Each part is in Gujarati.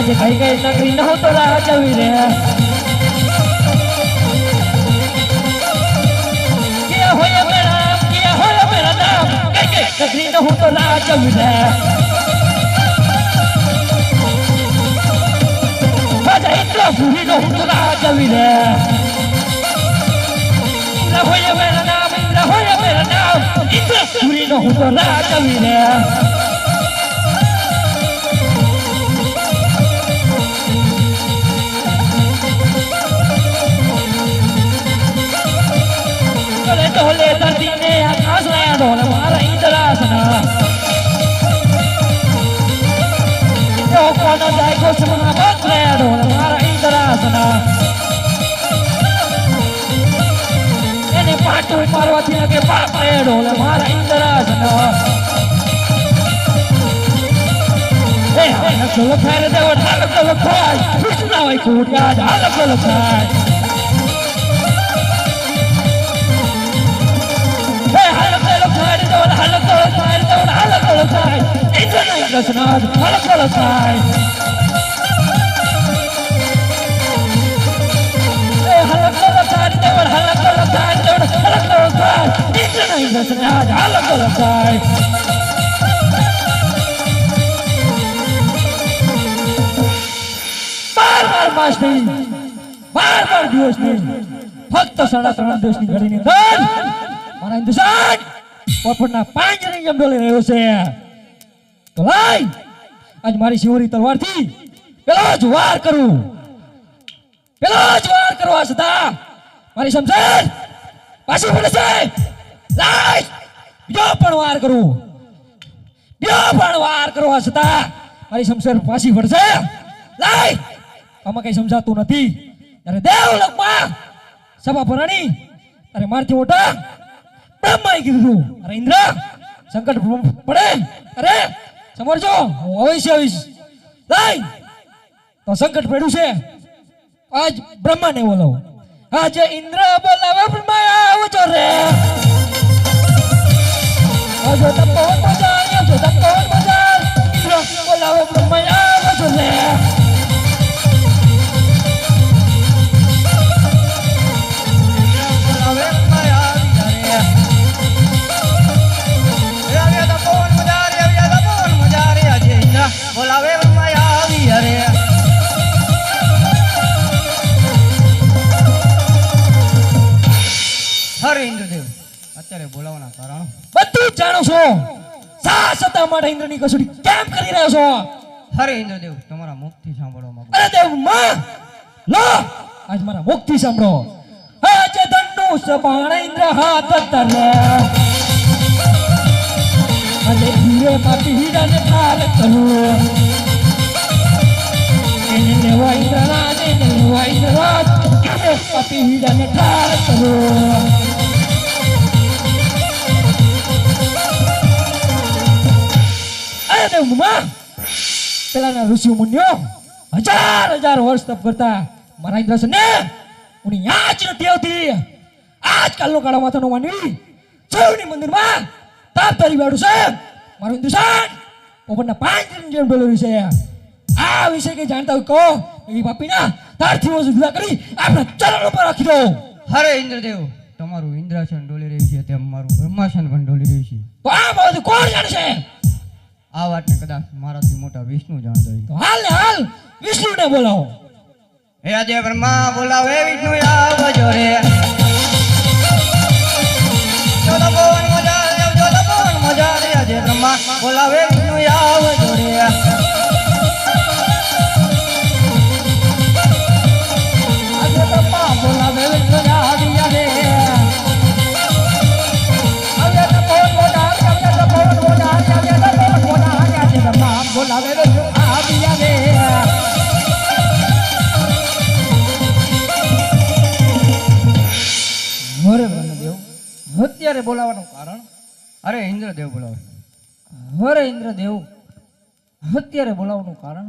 આજે કઈ કઈ નગરી ન તો રાજવી રે કે હોય મેરા નામ કઈ કઈ નગરી ન તો રાજવી રે આજે ઇન્દ્ર ભૂરી ન તો રાજવી રે ઇન્દ્ર હોય મેરા નામ ઇન્દ્ર ભૂરી ન તો રાજવી રે ढोले धरती ने आकाश नया ढोल मारा इंद्रासना जो कौन जाए को सुना बात नया ढोल मारा इंद्रासना एने पाटू पार्वती के पाप नया ढोल मारा इंद्रासना ए हाल चलो फेर देव हाल चलो खाय कृष्ण भाई कोटिया हाल चलो खाय Krishna's Halakala side. Halakala side, Halakala side, Halakala side. Krishna's Halakala side. बार मास नहीं, बार दिवस नहीं, फक्त 3.5 દિવસની ઘડીની અંદર મારા હિન્દુસ્તાન પોપટના 5 જણ જેમ ડોલી રહ્યો છે. તો લાઈ આજ મારી શિવરી તલવારથી પેલો જ વાર કરું આ સદા મારી શમશેર પાછી પડે છે. લાઈ બીજો પણ વાર કરું આ સદા મારી શમશેર પાછી પડશે. લાઈ આમાં કઈ સમજાતું નથી. ત્યારે દેવલોકમાં સભા ભરાણી અરે મારથી મોટા બ્રહ્માએ કીધું અરે ઇન્દ્ર સંકટ પડે અરે સમરજો હું અવશ્ય આવીશ. લાઈ તો સંકટ પડ્યું છે આજ બ્રહ્માને બોલાવો. આજે ઇન્દ્ર બોલાવે બ્રહ્મા આવજો રે. આજો તપો બજાર ઇન્દ્ર બોલાવે બ્રહ્મા આવજો રે. બોલાવે આવી હરે હરે ઇન્દ્રદેવ અત્યારે બોલાવવાના કારણ બધું જ જાણો છો. સા સતા માટે ઇન્દ્રની કસોટી કેમ કરી રહ્યો છો? હરે ઇન્દ્રદેવ તમારા મુખથી સાંભળવા માંગુ. અરે દેવ માં લો આજ મારા મુખથી સાંભળો. આજે ધનુષ બાણ ઇન્દ્ર હાથ ધરે અને ધીરે માટી હીરાને ઠાર કરું. એને લેવા ઇન્દ્રરાજ પાપી હીરાને ઠાર કરું. અરે દેવમાં પેલાના ઋષિ મુનિઓ 1000 વર્ષ તપ કરતા મારા ઇન્દ્ર ને હું યાદ જ નથી આવતી. આજકાલનો કાળા માથાનો માનવી શિવની મંદિરમાં તાપ તારી બેઠું છે. મારું હિન્દુસ્તાન પોપટના 5 જણ જેમ ડોલર્યું છે. આ વિશે કઈ જાણતા હોય કહો. એવી પાપીના તારથી જુદા કરી આપણા ચરણ પર રાખી દો. હરે ઇન્દ્રદેવ તમારું ઇન્દ્રાસન ડોલી રહ્યું છે તેમ મારું બ્રહ્માસન પણ ડોલી રહ્યું છે. તો આ બધું કોણ જાણશે? આ વાતને કદાચ મારાથી મોટા વિષ્ણુ જાણતો હોય. તો હાલ વિષ્ણુને બોલાવો. હે આજે બ્રહ્મા બોલાવે વિષ્ણુ આવજો રે. આજે બ્રહ્મા બોલાવે વિષ્ણુ આવજો રે. આજે બ્રહ્મા બોલાવે વિષ્ણુ આવ્યા રે. બોલાવે વિષ્ણુ આવ્યા રે. હરે બ્રહ્મદેવ અત્યારે બોલાવાનું કારણ? અરે ઇન્દ્રદેવ બોલાવે. હરે ઇન્દ્રદેવ અત્યારે બોલાવવાનું કારણ?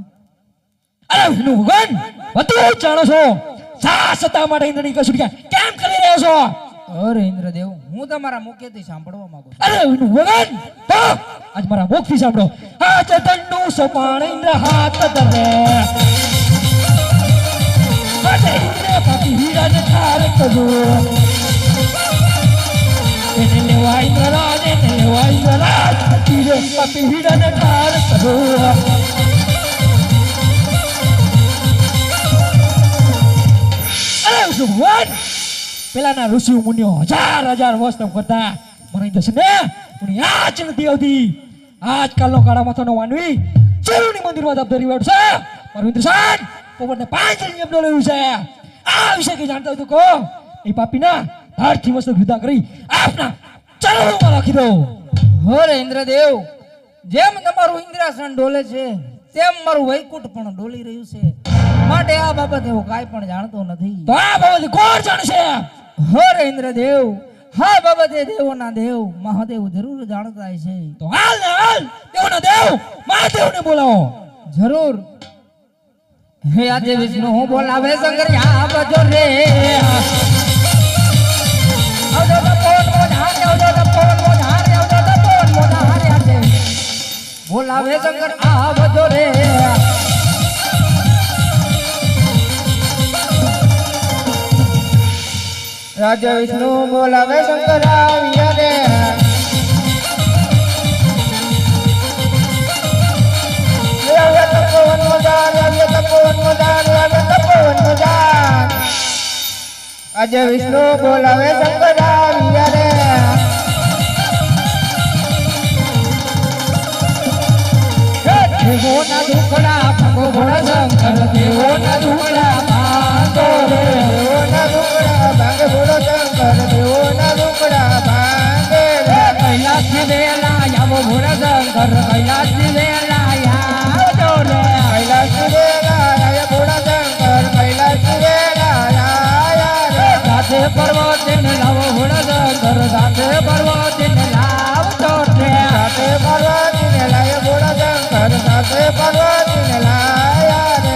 અરે વિષ્ણુ ભગવાન બધું જાણો છો. સા સતા માટે ઇન્દ્રની કસુટિયા કેમ કરી રહ્યો છો? અરે ઇન્દ્રદેવ હું તમારા મુખેથી સાંભળવા માંગુ છું. અરે વિષ્ણુ ભગવાન તો આજ મારા મુખથી સાંભળો આ ચંદનનું સપાણ ઇન્દ્ર હાથ ધરે આજે ઇન્દ્ર પાપી હીરાને ઠાર કરજો એને લેવા ઇન્દ્રરાજ તીરે પાપી હીરાને ઠાર કરજો અરે વિષ્ણુ ભગવાન પેલાના ઋષિ મુનિઓ હજાર વર્ષ તપ કરતા મને દર્શન ને હું આજ નથી આવતી આજકાલનો કાળા માથાનો માનવી ચરુની મંદિરમાં તપ ધરી બેઠો છે મારું ઇન્દ્રસાન પોપટને 5 જણ જબડો લેવું છે આ વિશે કઈ જાણતા હોય તો કહો એ પાપીના હાથથી મસ્ત વિદા કરી આપના ચરણોમાં રાખી દો. અરે ઇન્દ્રદેવ જેમ તમારું ઇન્દ્રાસન ડોલે છે તેમ મારું વૈકુંઠ પણ ડોલી રહ્યું છે માટે આ બાબતે હું કાંઈ પણ જાણતો નથી. તો આ બાબતે કોણ જાણશે? અરે ઇન્દ્રદેવ હા બાબતે દેવોના દેવ મહાદેવ જરૂર જાણતા છે. તો હાલ ને હાલ દેવના દેવ મહાદેવને બોલાવો. જરૂર. હે આજે વિષ્ણુ હું બોલાવે શંકર આવજો રે આવજો તો કોણ મોઢારે આવજો તો કોણ મોઢારે આવજો તો કોણ મોઢારે આજે બોલાવે શંકર આવજો રે રાજા વિષ્ણુ બોલાવે શંકર આવ્યા રે આજે વિષ્ણુ બોલાવે શંકર આવ્યા રે દેવોના દુખડા ભાગો ભોળા શંકર દેવોના દુખડા ભાગો રે દેવોના દુખડા ભાગે ભોળા શંકર દેવોના દુખડા ભાગે રે કૈલાસની વેલા આવો ભોળા શંકર કૈલાસની વેલા આવજો રે કૈલાસની વેલા આવે ભોળા શંકર કૈલાસની વેલા આયા રે સાથે પર્વતને લાવો ભોળા શંકર સાથે પર્વતને લાવજો રે સાથે પર્વતને લાવે ભોળા શંકર સાથે પર્વતને લાયા રે.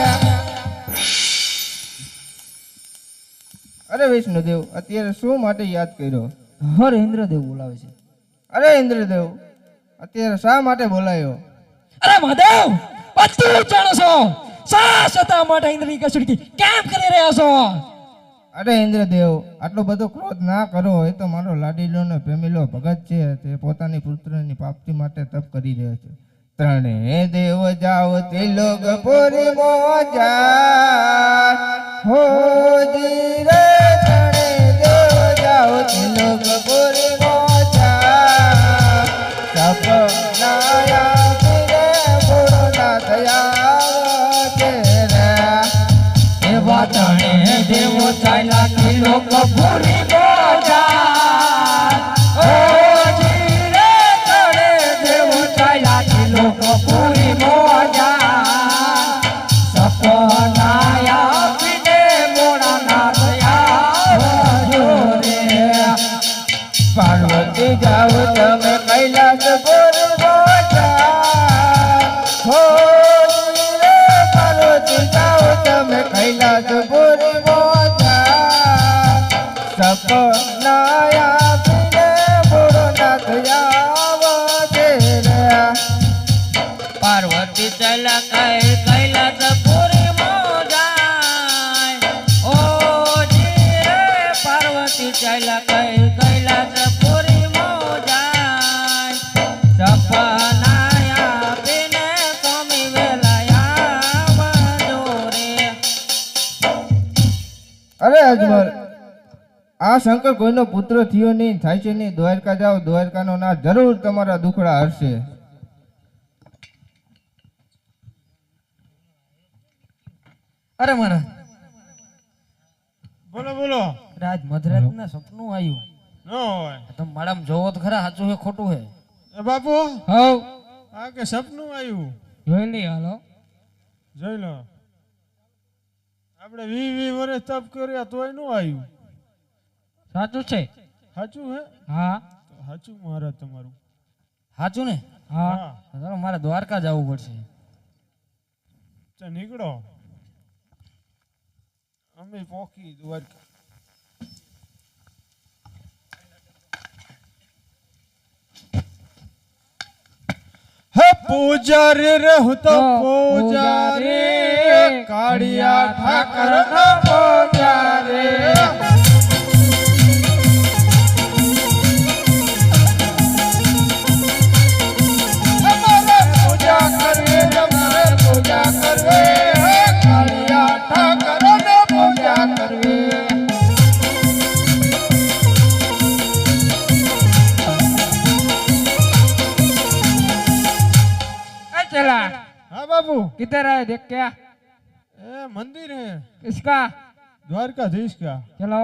અરે વિષ્ણુદેવ અત્યારે શું માટે યાદ કર્યો? અરે ઇન્દ્રદેવ બોલાવે છે. અરે ઇન્દ્રદેવ અત્યારે શા માટે બોલાયો? અરે મહાદેવ બધું જાણો છો શા સતા માટે ઇન્દ્રની કસુડી કેમ કરી રહ્યા છો? અરે ઇન્દ્રદેવ આટલો બધો ક્રોધ ના કરો એ તો મારો લાડીલો ને પ્રેમીલો ભગત છે તે પોતાની પુત્રની પ્રાપ્તિ માટે તપ કરી રહ્યો છે. ત્રણે દેવ જાઓ ત્રિલોક પુરી મોજા હો જીરે ત્રણે દેવ જાઓ ત્રિલોક પુરી મોજા સપનાયા ફિરે પૂર્ણ થયા છે રે એવા ત્રણે દેવો ચાલ્યા ત્રિલોક પુરી મોજા ઓ જીરે ત્રણે દેવો ચાલ્યા ત્રિલોક પુરી મોજા સપનાયા પીને મોડા ના થયા રે પાર્વતી જાઓ તમે કૈલાસ પુરી મોજા હો જીરે પાર્વતી જાઓ તમે કૈલાસ પુરી મોજા સપનાયા પીને પૂર્ણ થયા છે રે પાર્વતી ચલા કૈલાસ પુરી મોજાય ઓ જી રે પાર્વતી ચલા કૈલાસ પુરી મોજાય સપનાયા બિને સ્વામી વેલાયા આવજો રે. અરે અજમલ આ શંકર કોઈનો પુત્ર થયો નહીં થાય છે નહીં દ્વારકા જાઓ દ્વારકાનો નાથ જરૂર તમારા દુખડા હરશે. અરે મારા બોલો બોલો. રાજ મધરાત ના સપનું આવ્યું ન હોય તમે મારામ જોવો તો ખરા સાચું છે ખોટું છે? એ બાપુ હવ આ કે સપનું આવ્યું જોઈ લઈ હાલો જોઈ લો. આપણે 20 વર્ષ તપ કર્યા તોય ન આવ્યું. સાચું છે? સાચું હે? હા તો સાચું મહારાજ તમારું. સાચું ને? હા ચાલો મારે દ્વારકા જવું પડશે. તો નીકળો અમે પોકી દ્વારકા. પૂજારી રે હું તો પૂજારી કાળિયા ઠાકર નો પૂજારી અમારે પૂજા કરવી તમારે પૂજા કરવી કાળિયા ઠાકર નો પૂજા કરવી चला हाँ बाबू किधर है देख क्या ए मंदिर है किसका द्वारकाधीश का चलो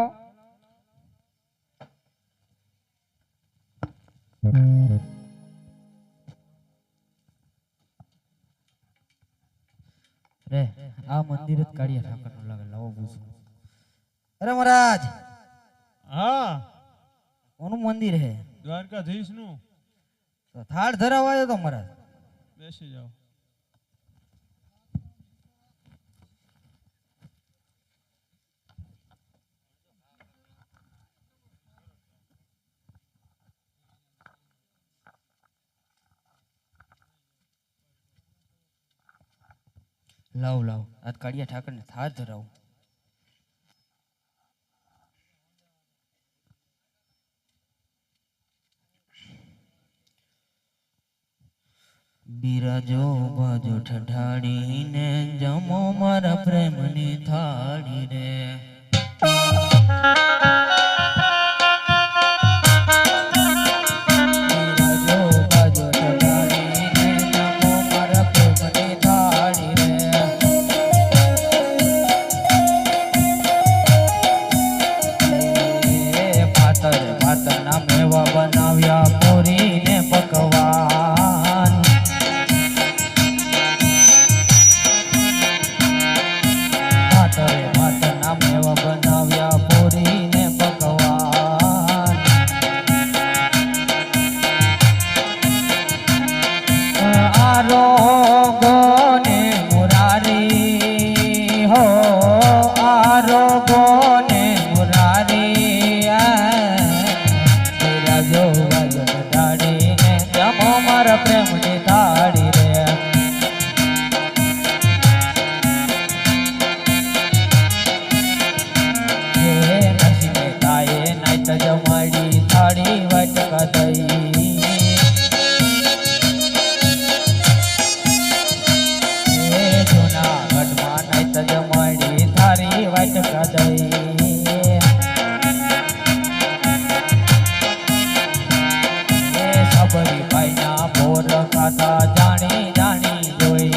રે આ મંદિર જ કાળિયા ઠાકર નું લાગે લાવો પૂછું અરે મહારાજ हाँ કોનું મંદિર હે द्वारकाधीश નું તો થાળ ધરાવા આવ્યો તો મહારાજ બેસી જાઓ લાવ લાવ આજ કાળિયા ઠાકર ને થાળ ધરાવું બિરાજો બાજો ઠઠાડીને જમો મારા પ્રેમની થાળી રે બિરાજો બાજો ઠઠાડીને જમો મારા પ્રેમની થાળી રે પાતર પાતર ના મેવા બનાવ્યા પૂરીને પકવાન માતરના મેવા બનાવ્યા પૂરીને પકવાન આરોગોને મુરારી હો આરોગોને મુરારી રાજો વાજો ડાળીને જમો મારા પ્રેમની થાળી રે જમાડી થાળી વાટકા દઈ જૂનાગઢમાં નાઈત જમાડી થાળી વાટકા દઈ સબરી ભાઈના બોર ખાતા જાણી જાણી જોઈ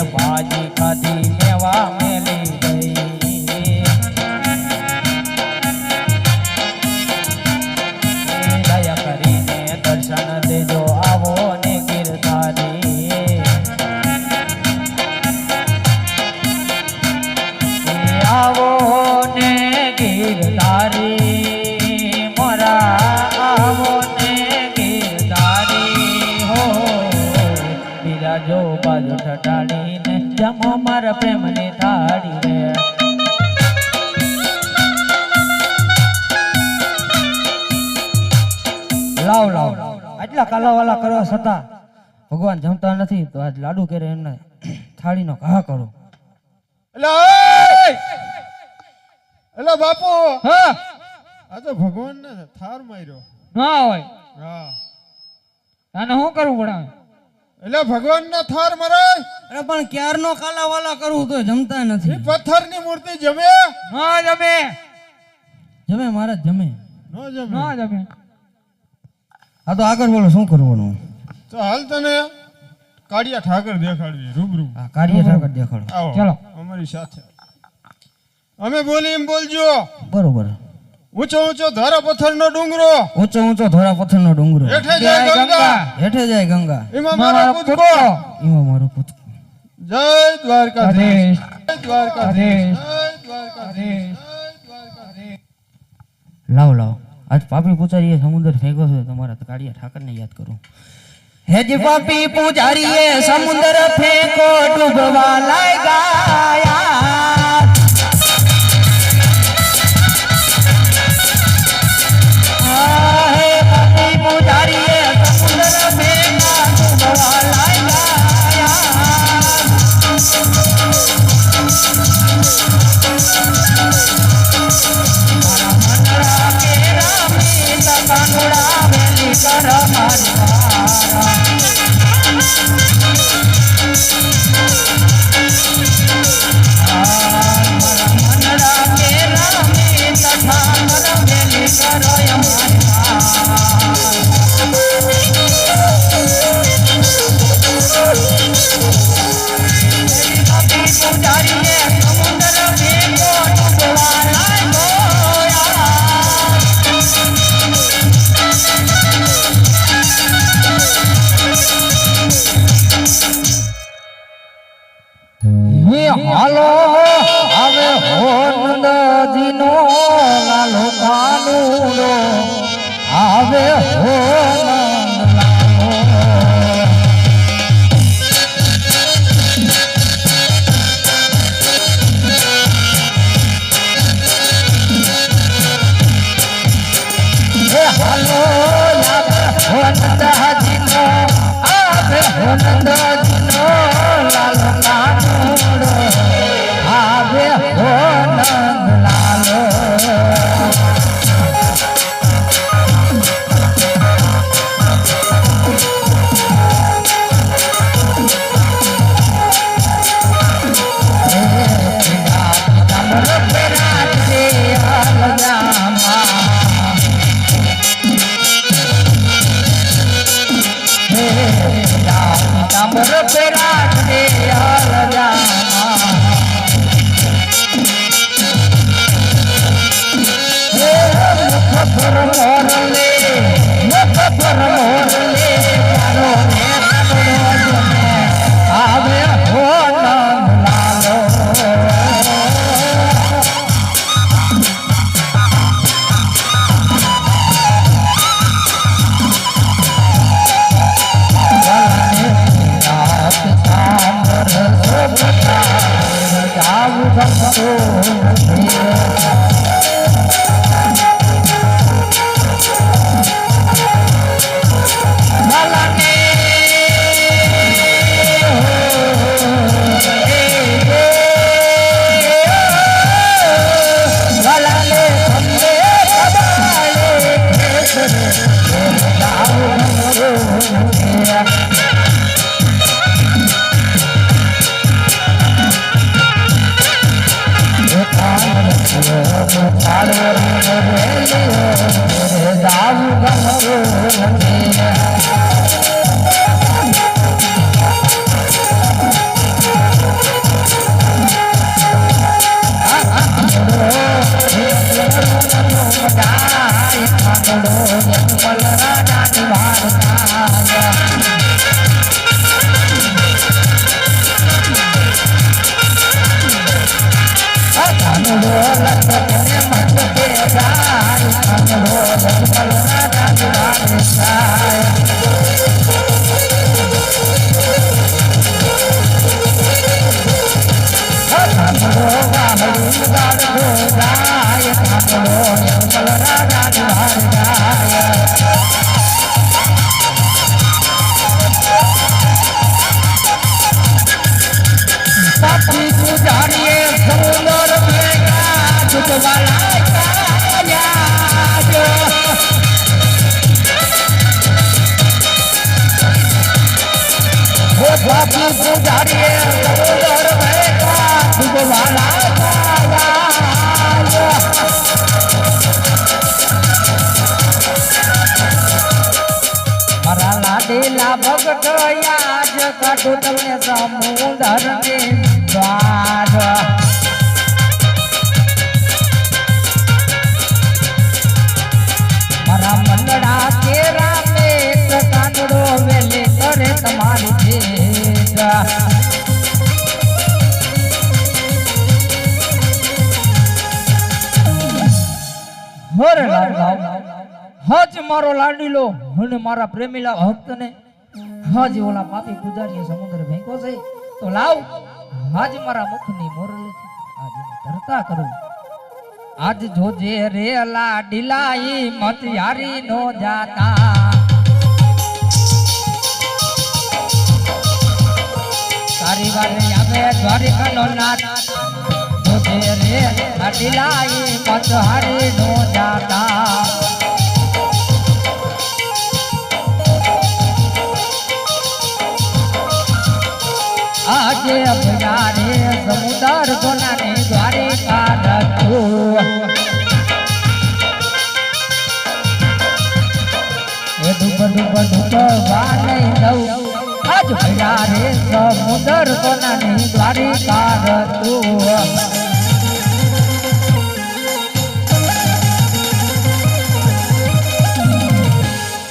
ભાજી ખાધી મેવા મેલી ગઈ દયા કરીને દર્શન દેજો આવો ને ગિરધારી આવો ને ગિરધારી મોરા આવો ને ગિરધારી હો બિરાજો બાજુ ઠટાડીને જમો મારા પ્રેમની થાળી રે લાવ લાવ આટલા કાલાવાલા કરવા છતાં ભગવાન જમતા નથી તો આજ લાડુ કરે એમને થાળીનો ઘા કરો એલા બાપુ હા આ તો ભગવાન ને થાર માર્યો ના હોય હા આને શું કરવું પડે એટલે ભગવાન ને થાર મરાય અરે પણ ક્યારનો કાલાવાલા કરવું તો જમતા એ નથી પથ્થરની મૂર્તિ જમે ના જમે જમે મહારાજ જમે નો જમે ના જમે હા તો આગળ બોલો શું કરવાનું તો હાલ તને કાળિયા ઠાકર દેખાડવી રૂબરૂ હા કાર્ય ઠાકર દેખાડો આવો ચલો. અમારી સાથે અમે બોલી એમ બોલજો બરોબર ઊંચો ઊંચો ધારા પથ્થરનો ડુંગરો ઊંચો ઊંચો ધોળા પથ્થરનો ડુંગરો હેઠે જાય ગંગા હેઠે જાય ગંગા એમાં મારા પૂતકો એમાં મારું પુત્ર જય દ્વારકાધીશ આદેશ. જય દ્વારકાધીશ આદેશ. જય દ્વારકાધીશ જય દ્વારકાધીશ લાવ લાવ આજ પાપી પૂજારીએ સમુદ્ર ફેંક્યો છે તમારા કાળિયા ઠાકરને યાદ કરો હેજ પાપી પૂજારીએ સમુદ્ર ફેંકો ડૂબવા લાગ્યા નંદાજીનો આવે હો નંદાજીનો લાલો નાનોડો આવે હો નંદ લાલો ભગત યાદ કાઢું તમને સમુદર ને દ્વાર મારા મંડળા કેરા મેં કાનડો વેલે કરે તમારી ભેટ હર હજ મારો લાડીલો અને મારા પ્રેમીલા ભક્તને હજ ઓલા પાપી પૂજારીએ સમુદ્ર ભેંકો છે તો લાવ આજ મારા મુખની મોરલી આજ ધરતા કરું આજ જોજે રે લાડીલાઈ મત યારી નો જાતા તારી વારે આવે દ્વારિકાનો નાથ જોજે રે લાડીલાઈ મત હારી નો જાતા આજે અભયારે સમુદર સોનાની દ્વારિકા રચું એ ડૂબ ડૂબ ડૂબવા નહીં દઉં આજ અભયારે સમુદર સોનાની દ્વારિકા રચું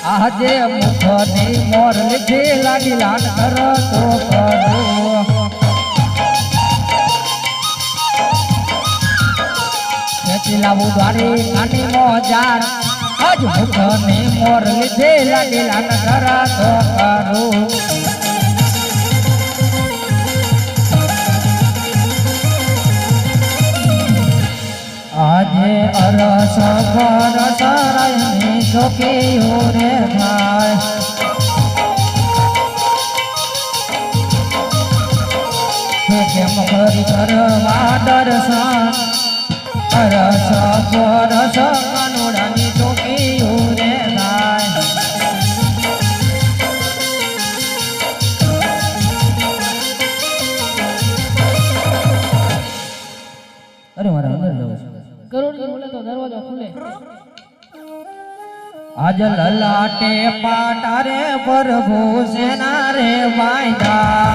આજે મુખની મોર લીધે લાગી લાલ કરતો કરું ખેતી લાવું દ્વારી કાની મોજાર આજ મુખની મોર લીધે લાગી લાલ કરતો કરું આજે અરસ પર સરાયની ચોકી રે થાય કરી કરવા દર્શન રસ પરસ કાનુડાની ચોકીયું રે થાય અરે મારા અંદર જવું છે ગરુડજી બોલે તો દરવાજો ખુલે. આજ લલાટે પાટારે પ્રભુ સેના રે વાયદા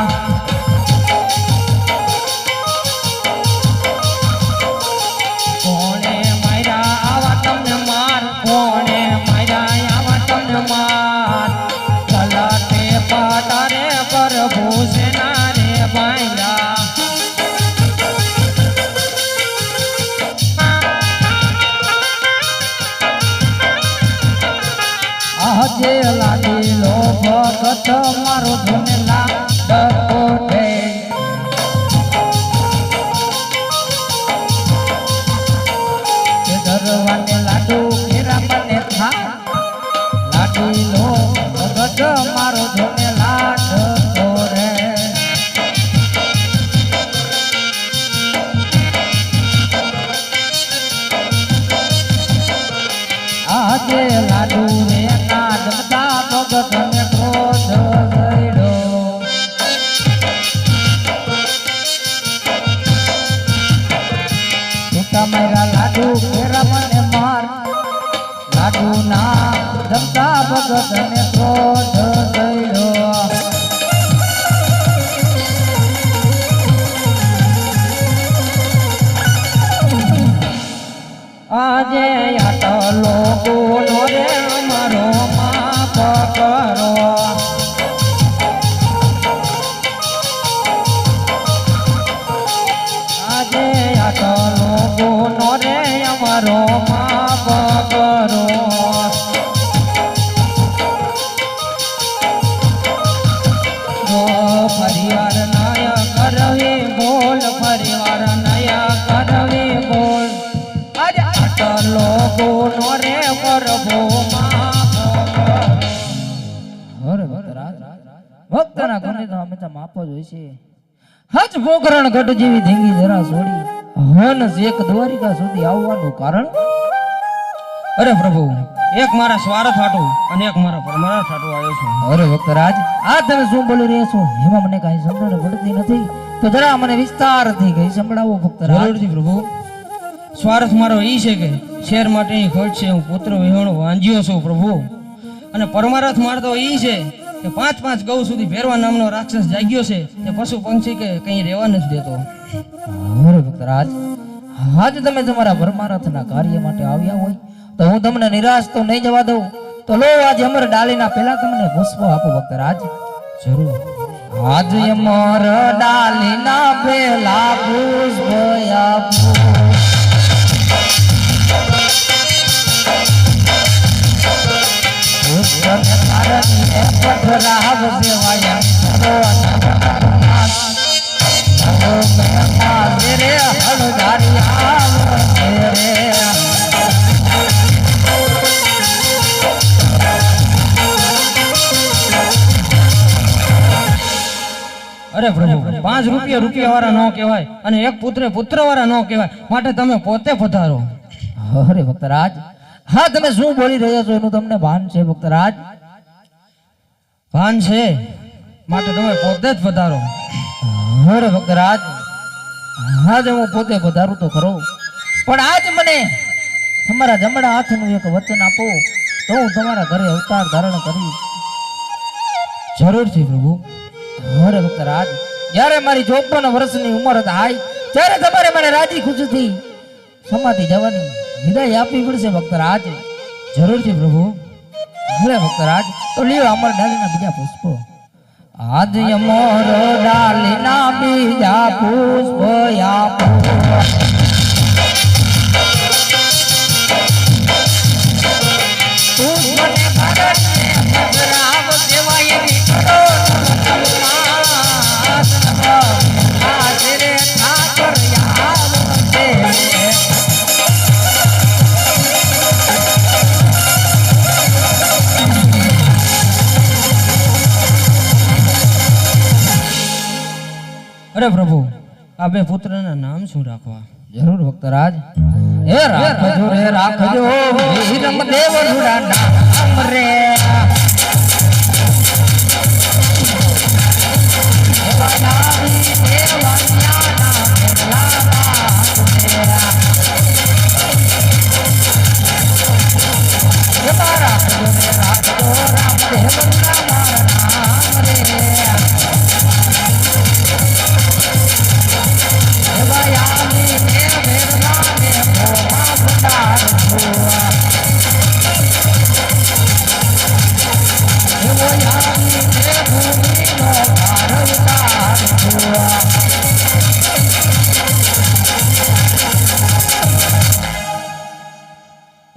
કોણે માર્યા આવા તમને માર કોણે માર્યા આવા તમને માર લલાટે પાટારે પ્રભુ સેના રે વાયદા આજે લાગેલો ભગત મારો ધૂને લાડકો છે કે ધરવાને લાડુ કેરા મને થા લાગેલો ભગત મારો ધૂને લાડકો રે આજે લાડુ રે ના જમતા ભગત ને ક્રોધ જઈડો છૂટા મારા લાડુ કેરા મને માર લાડુ ના જમતા ભગત ને ક્રોધ જઈડો આજે આટલો ગુનો રે અમારો માફ કરો આજે આટલો ગુનો રે અમારો માફ કરો પરિવાર નય કરવી બોલ પરિવાર નય કરવી બોલ આટલો ગુનો રે પ્રભુ ભક્તના ગુને તો હંમેશા માફ જ હોય છે હજ પોકરણ ગઢ જેવી ધીંગી જરા છોડી હન એક દ્વારિકા સુધી આવવાનું કારણ અરે પ્રભુ એક મારા સ્વાર્થ હાટું અને એક મારા પરમાર્થ હાટું આવ્યો છું. અરે ભક્તરાજ આ તમે શું બોલી રહ્યા છો એમાં મને કાંઈ સમજણ પડતી નથી તો જરા મને વિસ્તારથી કઈ સંભળાવો ભક્તરાજ. જરૂરથી પ્રભુ. સ્વાર્થ મારો એ છે કે શેર માટેની ખર્ચ છે હું પુત્ર વિહોણો વાંજ્યો છું પ્રભુ. અને પરમાર્થ મારતો એ છે કે 5 ગૌ સુધી ભેરવા નામનો રાક્ષસ જાગ્યો છે તે પશુ પંક્ષી કે કઈ રહેવા નથી દેતો. અરે ભક્તરાજ આજ તમે તમારા પરમાર્થના કાર્ય માટે આવ્યા હોય તો હું તમને નિરાશ તો નહીં જવા દઉં તો લો આજે અમર ડાલીના પહેલા તમને પુષ્પ આપો ભક્તરાજ. જરૂર. આજ અમર ડાલીના પહેલા પુષ્પ આપો પુષ્પને કારણે પથરાવ સેવાયા રે હળદારી આવે રે અરે પ્રભુ 5 રૂપિયા વાળા ન કહેવાય અને એક પુત્ર વાળા ન કહેવાય માટે તમે પોતે પધારો. અરે ભક્તરાજ હા તમે શું બોલી રહ્યા છો એનું તમને ભાન છે ભક્તરાજ? ભાન છે માટે તમે પોતે જ પધારો. અરે ભક્તરાજ આજ હું પોતે પધારું તો ખરો પણ આજ મને તમારા જમણા હાથનું એક વચન આપો તો હું તમારા ઘરે અવતાર ધારણ કરીશ. જરૂરથી પ્રભુ. અરે ભક્તરાજ જ્યારે મારી 54 વર્ષની ઉંમર થાય ત્યારે તમારે મને રાજી ખુશીથી સમાધિ જવાની વિદાય આપવી પડશે ભક્તરાજ. જરૂરથી પ્રભુ. અરે ભક્તરાજ તો લ્યો અમર ડાલીના બીજા પુષ્પો. આજ અમર ડાલીના બીજા પુષ્પ આપો પુષ્પને કારણે ભદ્રાવ સેવાય વિકરો આજ રે ઠાકોર આવશે. અરે પ્રભુ આ બે પુત્રના નામ શું રાખવા? જરૂર ભક્તરાજ. હે રાખજો રે રાખજો વીરમ દેવ રૂડા નામ રે.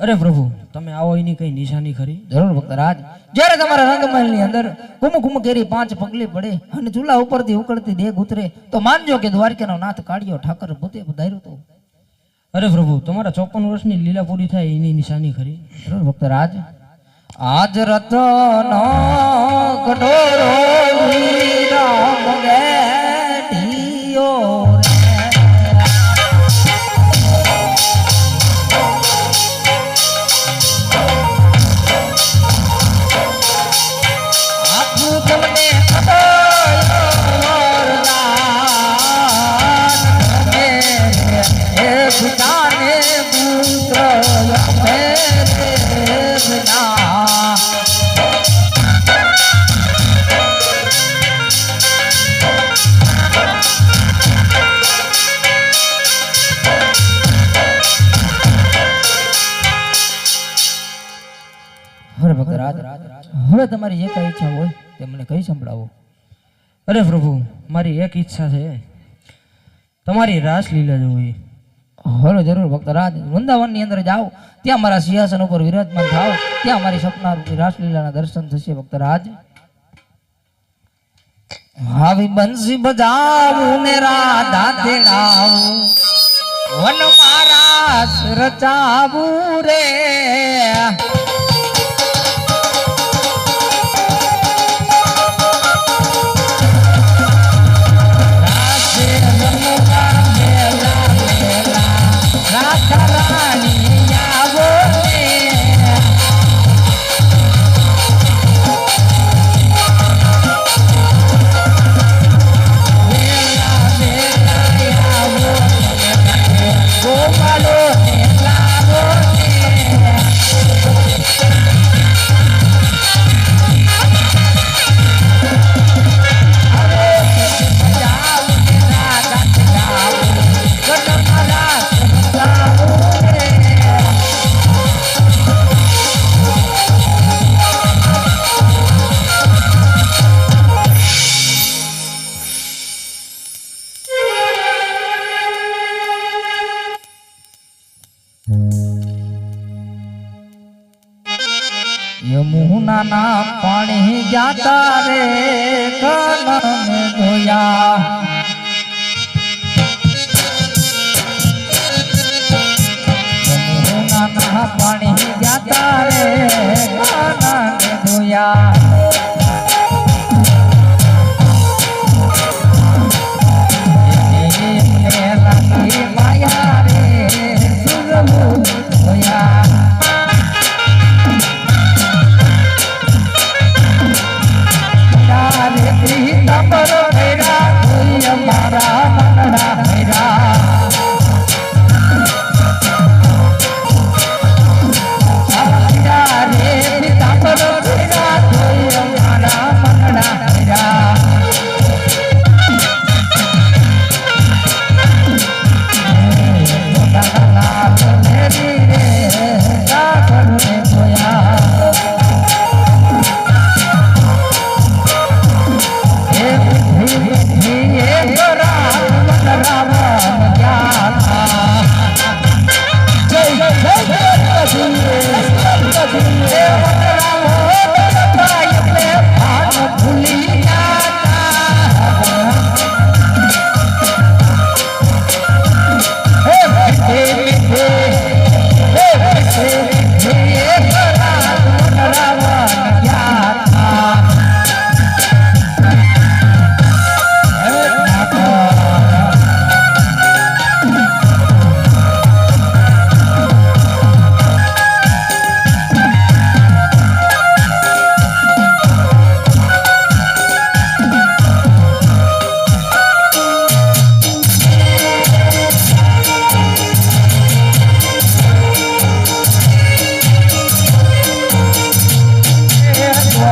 અરે પ્રભુ, તમે આવો એની કઈ નિશાની ખરી? જરૂર ભક્તરાજ. જ્યારે તમારા રંગમહેલ ની અંદર કુમકુમ કેરી 5 પગલી પડે અને ચૂલા ઉપરથી ઉકળતી દેગ ઉતરે તો માનજો કે દ્વારકાનો નાથ કાળિયો ઠાકર પોતે પધાર્યો તો. અરે પ્રભુ, તમારા 54 વર્ષની લીલા પૂરી થાય એની નિશાની ખરી? જરૂર ભક્તરાજ. આજ રતન કઠોરો વીરા મગેટીયો રે. આપું તમને ભૂતાને પુત્ર હવે ભક્તરાજ, હવે તમારી જે કઈ ઈચ્છા હોય તે મને કઈ સંભળાવો. અરે પ્રભુ, મારી એક ઈચ્છા છે, તમારી રાસલીલા જોવી. હલો જરૂર ભક્તરાજ. વૃંદાવનની અંદર જાઓ, ત્યાં મારા સિંહાસન ઉપર વિરાજમાન થાઓ, ત્યાં મારી સપના રૂપી રાસલીલાના દર્શન થશે ભક્તરાજ. આવી બંસી બજાવું ને રાધા તેડાવું, વન મારા રચાવું રે. યમુના ના પાણી જાતા રે કાનન ધોયા. યમુના ના પાણી જાતા રે કાનન ધોયા. માયા રે સુરમુ ધોયા. રે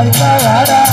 દ્વારકા વાળા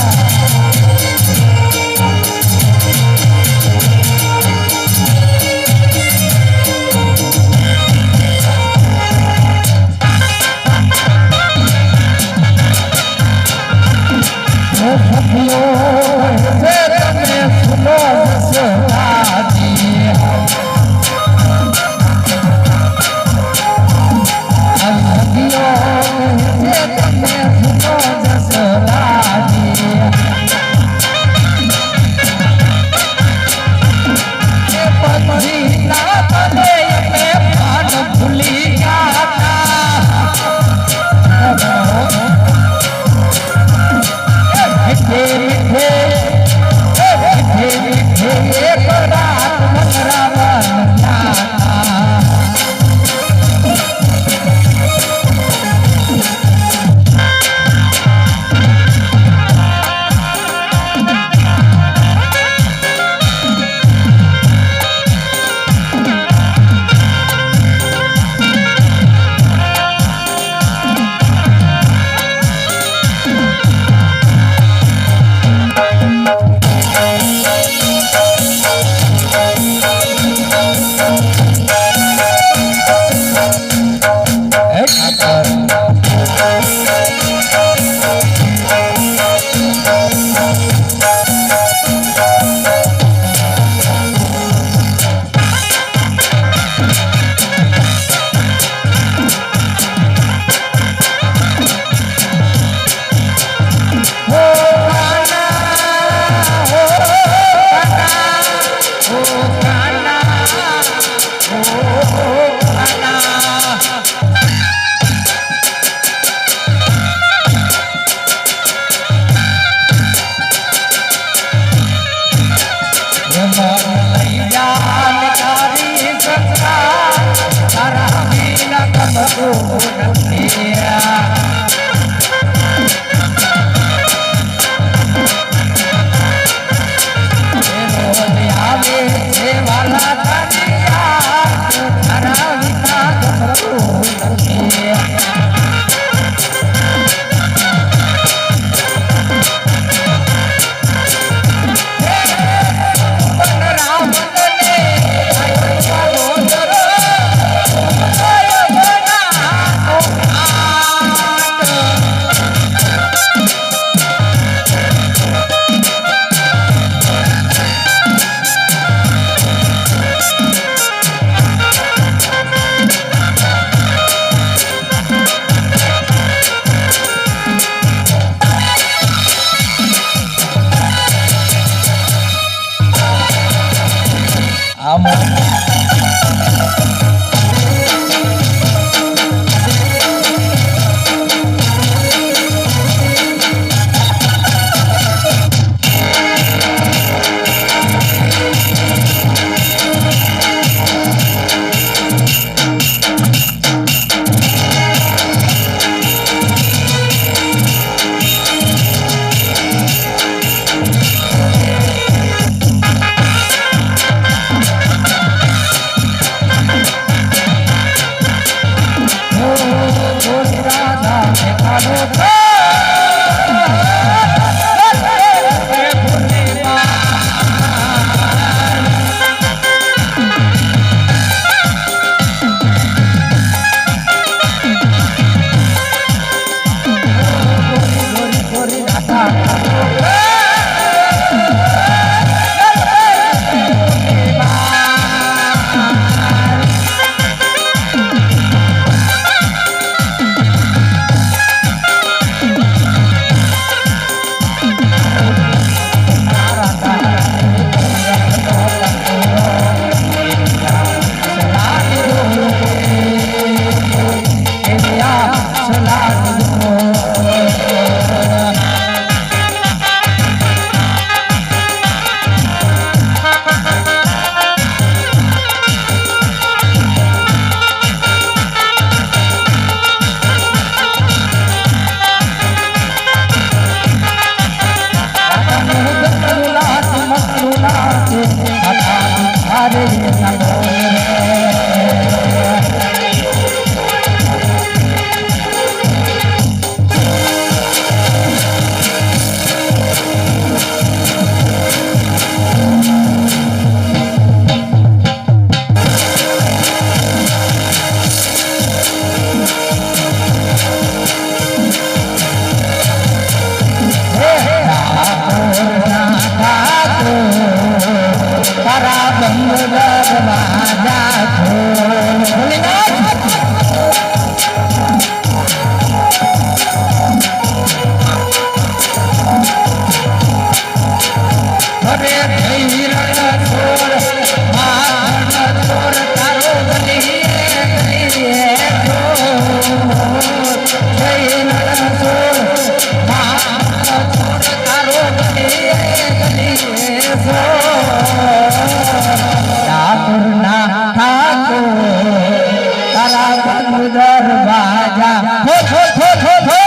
ઉદર બાજા હો હો હો હો હો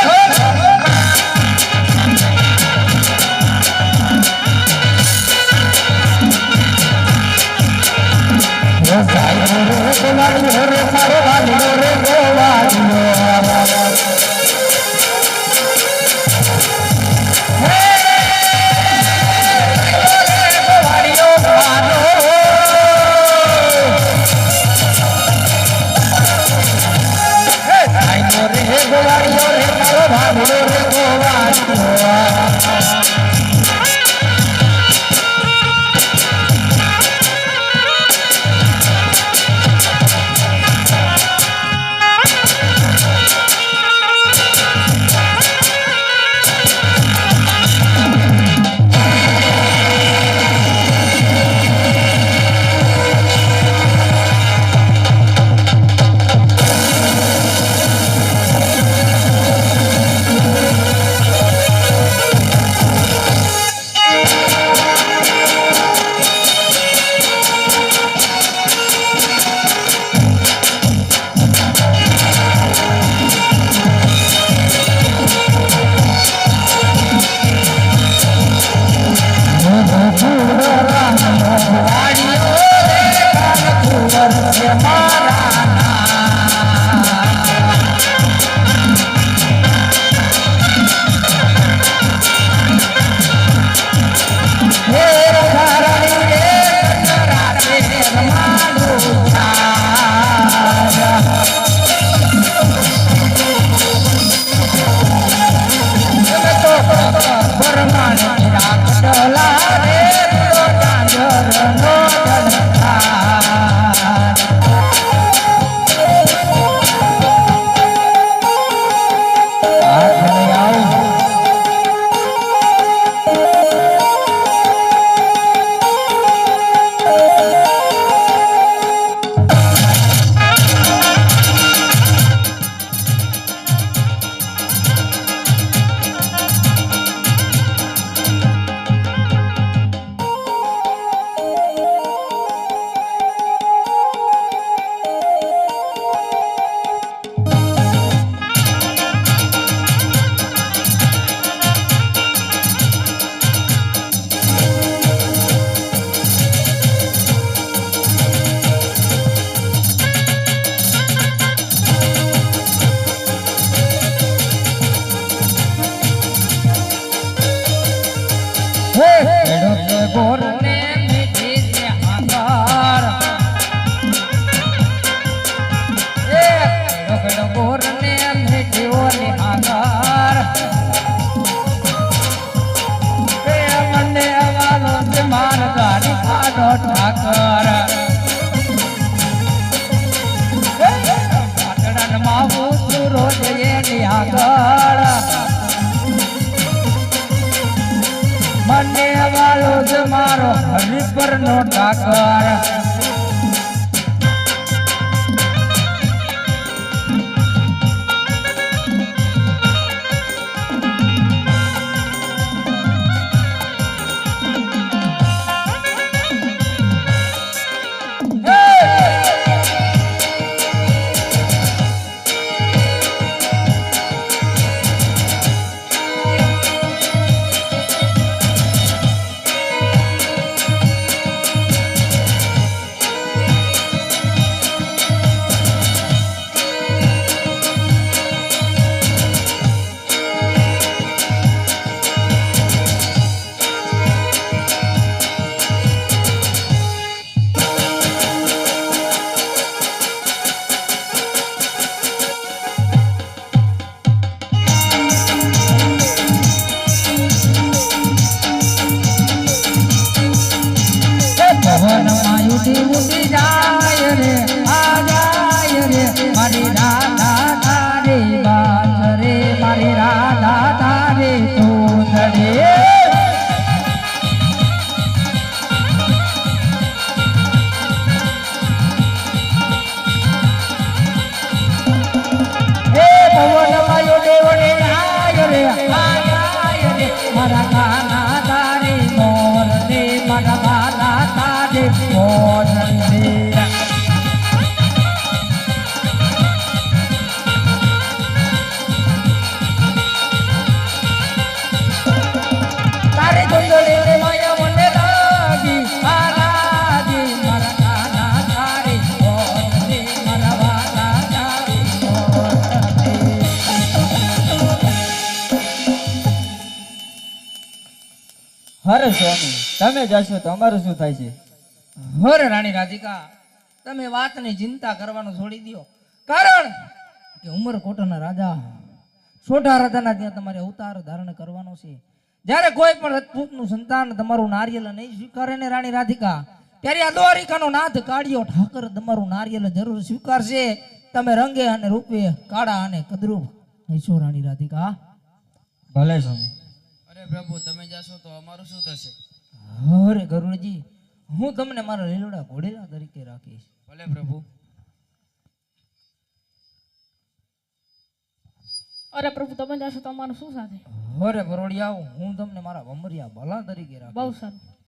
મને વાલો જ મારો હરિપર નો ઠાકર અરે સ્વામી તમે જશો તો અમારું શું થાય છે? હરે રાણી રાધિકા, તમે વાતની ચિંતા કરવાનું છોડી દો. કારણ કે ઉમરકોટના રાજા સોઢા રાજાના ત્યાં તમારે અવતાર ધારણ કરવાનો છે. જ્યારે કોઈ પણ રજપૂતનું સંતાન તમારું નારિયેલ નહીં સ્વીકારે ને રાણી રાધિકા, ત્યારે આ દ્વારિકાનો નાથ કાળિયો ઠાકર તમારું નારિયેલ જરૂર સ્વીકારશે. તમે રંગે અને રૂપે કાળા અને કદરૂપ હશો રાણી રાધિકા. ભલે સ્વામી. અરે પ્રભુ, તમે જાશો તો અમારું શું થશે? અરે ગરુડજી, હું તમને મારા લીલોડા ઘોડેલા તરીકે રાખીશ. ભલે પ્રભુ. અરે પ્રભુ તમે જશો તો અમારું શું સાથે? અરે બરોડિયા, હું તમને મારા વમરિયા ભલા તરીકે રાખીશ. બહુ સારું.